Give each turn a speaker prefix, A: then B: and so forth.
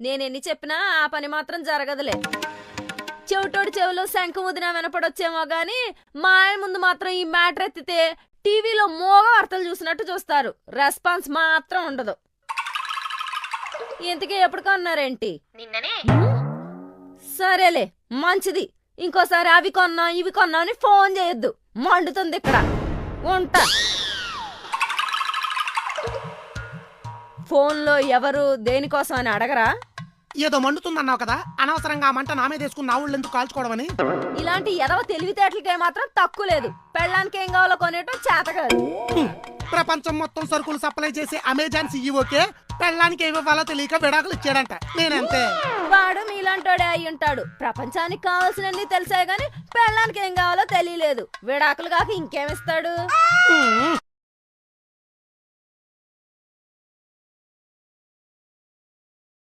A: నేనెన్ని చెప్పినా ఆ పని మాత్రం జరగదులే. చెవిటోడి చెవిలో శంఖం వదిన వినపడొచ్చేమో గాని మా ఆయన ముందు మాత్రం ఈ మ్యాటర్ ఎత్తితే టీవీలో మోగ వార్తలు చూసినట్టు చూస్తారు. రెస్పాన్స్ మాత్రం ఉండదు. ఇంతకీ ఎప్పుడు కొన్నారేంటి?
B: నిన్ననే.
A: సరేలే మంచిది. ఇంకోసారి అవి కొన్నా ఇవి కొన్నా అని ఫోన్ చేయొద్దు. మండుతుంది ఇక్కడ. ఉంటా. ఫోన్లో ఎవరు దేనికోసం అని అడగరా?
C: ఏదో మండుతుందన్నావు కదా, అనవసరంగా ఆ మంట నా మీద వేసుకుని నా ఊళ్ళో ఎందుకు కాల్చుకోవడమని.
A: ఇలాంటి ఎదవ తెలివితేటలకే మాత్రం తక్కువ లేదు. పెళ్ళానికి ఏం కావాలో కొనేటో చేత కాదు.
C: ప్రపంచం మొత్తం సరుకులు సప్లై చేసే అమెజాన్ సీఈఓకే పెళ్ళానికి ఏమి ఇవ్వాలో తెలియక విడాకులు ఇచ్చాడంట. నేనంతే.
A: వాడు మీలాంటోడే అయి ఉంటాడు. ప్రపంచానికి కావాల్సినన్ని తెలిసే గాని పెళ్ళానికి ఏం కావాలో తెలియలేదు. విడాకులు కాక ఇంకేమిస్తాడు?